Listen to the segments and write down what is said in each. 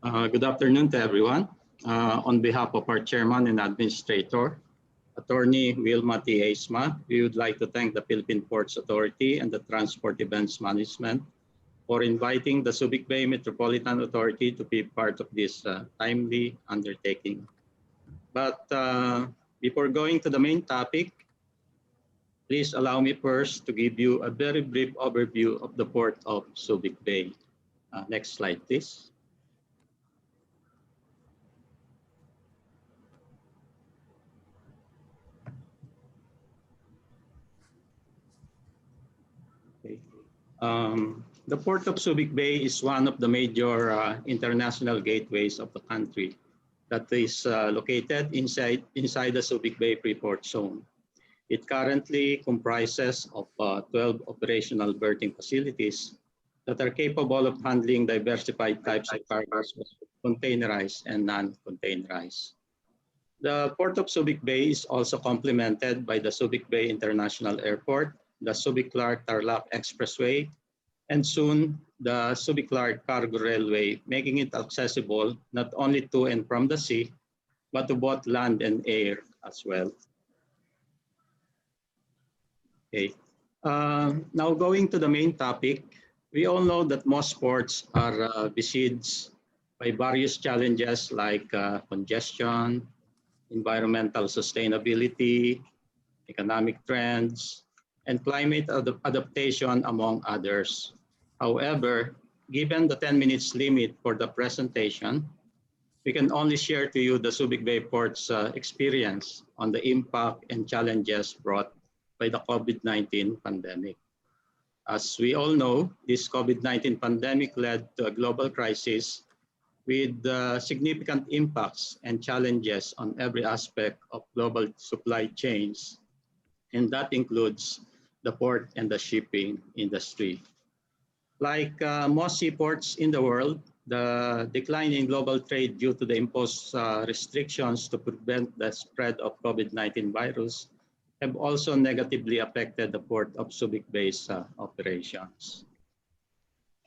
Good afternoon to everyone. On behalf of our chairman and administrator, Attorney Wilma T. Aisma, we would like to thank the Philippine Ports Authority and the Transport Events Management for inviting the Subic Bay Metropolitan Authority to be part of this timely undertaking. But before going to the main topic, please allow me first to give you a very brief overview of the Port of Subic Bay. Next slide, please. The Port of Subic Bay is one of the major international gateways of the country that is located inside the Subic Bay Freeport Zone. It currently comprises of 12 operational berthing facilities that are capable of handling diversified types of cargoes, containerized and non-containerized. The Port of Subic Bay is also complemented by the Subic Bay International Airport, the Subic-Clark-Tarlac Expressway, and soon the Subic-Clark Cargo Railway, making it accessible not only to and from the sea, but to both land and air as well. Okay. Now going to the main topic, we all know that most ports are besieged by various challenges like congestion, environmental sustainability, economic trends, and climate adaptation, among others. However, given the 10 minutes limit for the presentation, we can only share to you the Subic Bay Port's experience on the impact and challenges brought by the COVID-19 pandemic. As we all know, this COVID-19 pandemic led to a global crisis with significant impacts and challenges on every aspect of global supply chains, and that includes the port and the shipping industry. Like most seaports in the world, the decline in global trade due to the imposed restrictions to prevent the spread of COVID-19 virus have also negatively affected the Port of Subic Bay's operations.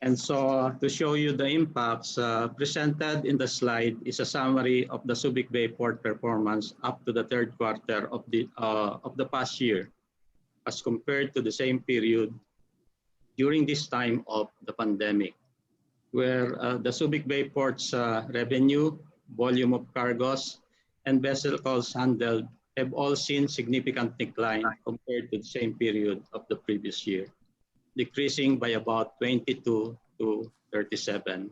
And so to show you the impacts presented in the slide is a summary of the Subic Bay Port performance up to the third quarter of the past year as compared to the same period during this time of the pandemic, where the Subic Bay Port's revenue, volume of cargoes, and vessel calls handled have all seen significant decline compared to the same period of the previous year, decreasing by about 22 to 37%.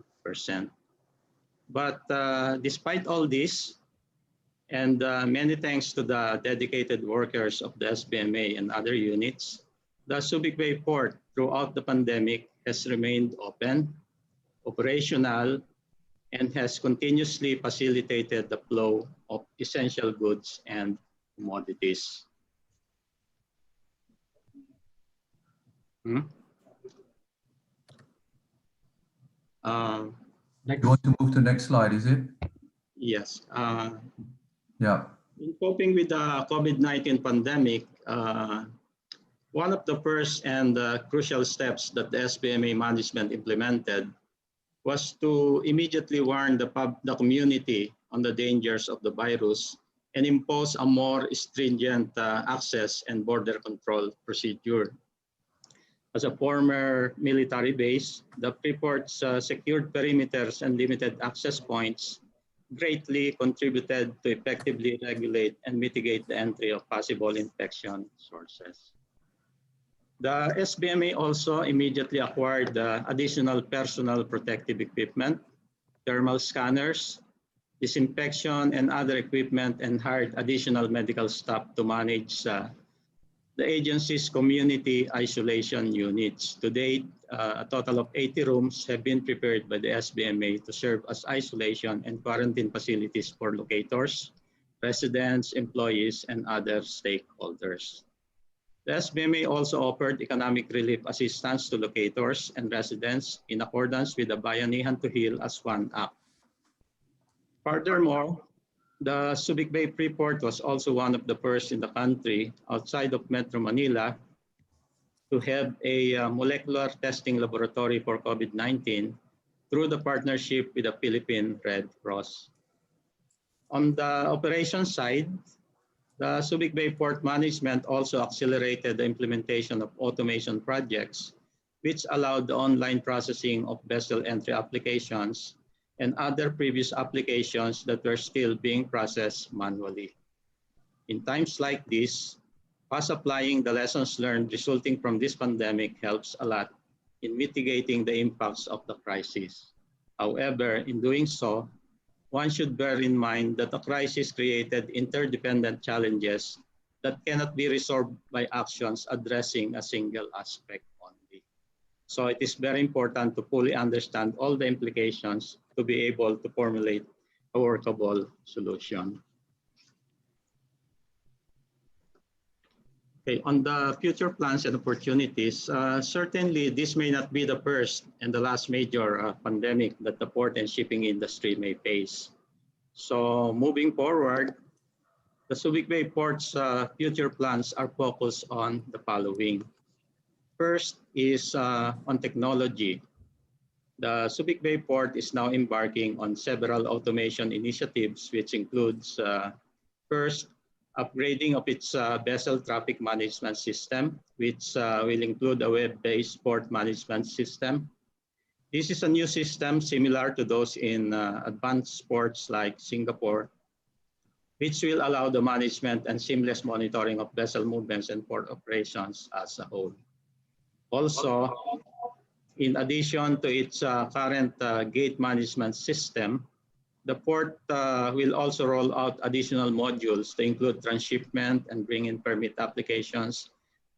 But despite all this, and many thanks to the dedicated workers of the SBMA and other units, the Subic Bay Port throughout the pandemic has remained open, operational, and has continuously facilitated the flow of essential goods and commodities. You want to move to the next slide, is it? Yes. Yeah. In coping with the COVID-19 pandemic, one of the first and crucial steps that the SBMA management implemented was to immediately warn the community on the dangers of the virus and impose a more stringent access and border control procedure. As a former military base, the Freeport's secured perimeters and limited access points greatly contributed to effectively regulate and mitigate the entry of possible infection sources. The SBMA also immediately acquired additional personal protective equipment, thermal scanners, disinfection, and other equipment, and hired additional medical staff to manage the agency's community isolation units. To date, a total of 80 rooms have been prepared by the SBMA to serve as isolation and quarantine facilities for locators, residents, employees, and other stakeholders. The SBMA also offered economic relief assistance to locators and residents in accordance with the Bayanihan to Heal as One Act. Furthermore, the Subic Bay Freeport was also one of the first in the country outside of Metro Manila to have a molecular testing laboratory for COVID-19 through the partnership with the Philippine Red Cross. On the operations side, the Subic Bay Port Management also accelerated the implementation of automation projects, which allowed the online processing of vessel entry applications and other previous applications that were still being processed manually. In times like this, us applying the lessons learned resulting from this pandemic helps a lot in mitigating the impacts of the crisis. However, in doing so, one should bear in mind that the crisis created interdependent challenges that cannot be resolved by actions addressing a single aspect only. So it is very important to fully understand all the implications to be able to formulate a workable solution. Okay, on the future plans and opportunities, certainly this may not be the first and the last major pandemic that the port and shipping industry may face. So moving forward, the Subic Bay Port's future plans are focused on the following. First is on technology. The Subic Bay Port is now embarking on several automation initiatives, which includes first, upgrading of its vessel traffic management system, which will include a web-based port management system. This is a new system similar to those in advanced ports like Singapore, which will allow the management and seamless monitoring of vessel movements and port operations as a whole. Also, in addition to its current gate management system, the port will also roll out additional modules to include transshipment and bring-in permit applications,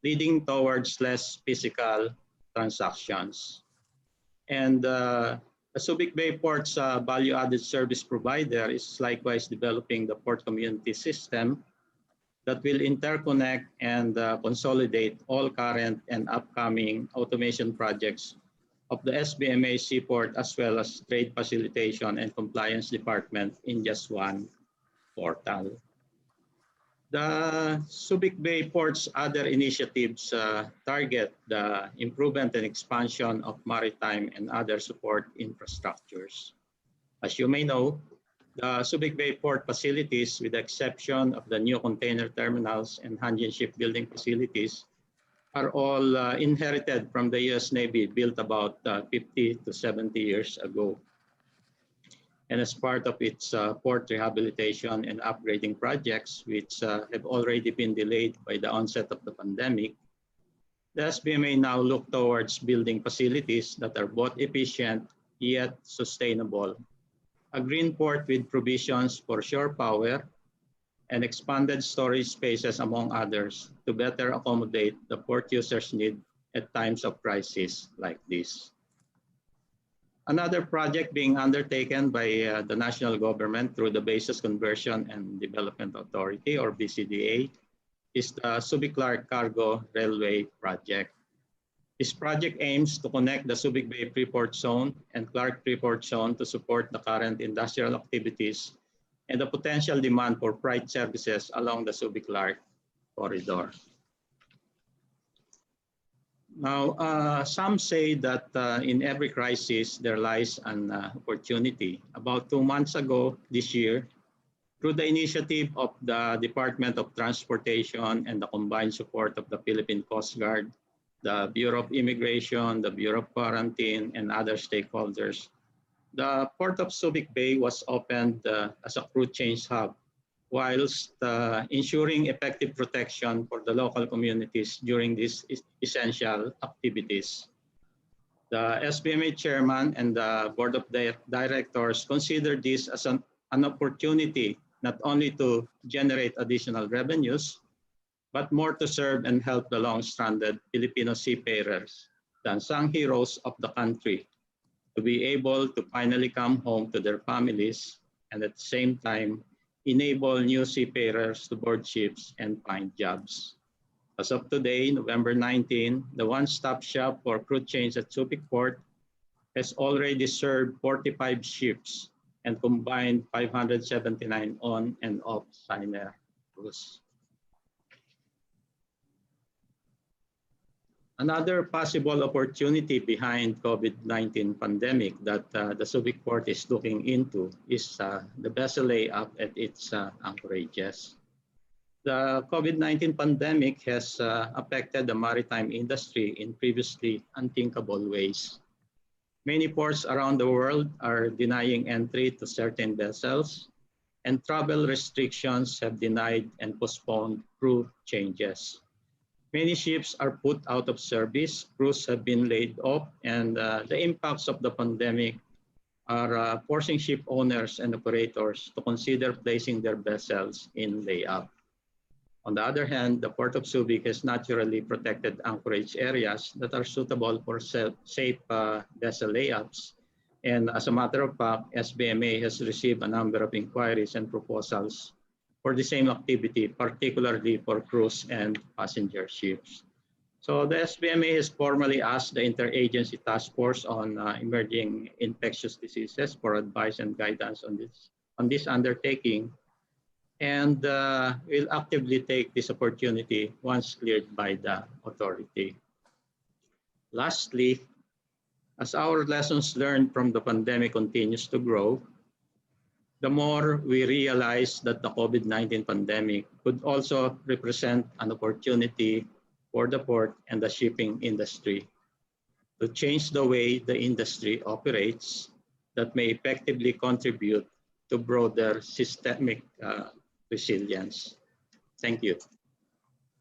leading towards less physical transactions. And the Subic Bay Port's value-added service provider is likewise developing the port community system that will interconnect and consolidate all current and upcoming automation projects of the SBMA Seaport as well as Trade Facilitation and Compliance Department in just one portal. The Subic Bay Port's other initiatives target the improvement and expansion of maritime and other support infrastructures. As you may know, the Subic Bay Port facilities, with the exception of the new container terminals and Hanjin shipbuilding facilities, are all inherited from the US Navy, built about 50 to 70 years ago. And as part of its port rehabilitation and upgrading projects, which have already been delayed by the onset of the pandemic, the SBMA now look towards building facilities that are both efficient yet sustainable. A green port with provisions for shore power and expanded storage spaces, among others, to better accommodate the port users' need at times of crisis like this. Another project being undertaken by the national government through the Bases Conversion and Development Authority, or BCDA, is the Subic-Clark Cargo Railway Project. This project aims to connect the Subic Bay Freeport Zone and Clark Freeport Zone to support the current industrial activities and the potential demand for freight services along the Subic-Clark corridor. Now, some say that in every crisis there lies an opportunity. About 2 months ago this year, through the initiative of the Department of Transportation and the combined support of the Philippine Coast Guard, the Bureau of Immigration, the Bureau of Quarantine, and other stakeholders, the Port of Subic Bay was opened as a crew change hub, whilst ensuring effective protection for the local communities during these essential activities. The SBMA chairman and the board of directors considered this as an opportunity not only to generate additional revenues, but more to serve and help the long-stranded Filipino seafarers, the unsung heroes of the country, to be able to finally come home to their families and at the same time enable new seafarers to board ships and find jobs. As of today, November 19, the one-stop shop for crew change at Subic Port has already served 45 ships and combined 579 on and off signer crews. Another possible opportunity behind COVID-19 pandemic that the Subic port is looking into is the vessel layup at its anchorages. The COVID-19 pandemic has affected the maritime industry in previously unthinkable ways. Many ports around the world are denying entry to certain vessels, and travel restrictions have denied and postponed crew changes. Many ships are put out of service, crews have been laid off, and the impacts of the pandemic are forcing ship owners and operators to consider placing their vessels in layup. On the other hand, the Port of Subic has naturally protected anchorage areas that are suitable for safe vessel layups. And as a matter of fact, SBMA has received a number of inquiries and proposals for the same activity, particularly for cruise and passenger ships. So the SBMA has formally asked the Interagency Task Force on Emerging Infectious Diseases for advice and guidance on this undertaking, and will actively take this opportunity once cleared by the authority. Lastly, as our lessons learned from the pandemic continues to grow, the more we realize that the COVID-19 pandemic could also represent an opportunity for the port and the shipping industry to change the way the industry operates that may effectively contribute to broader systemic resilience. Thank you.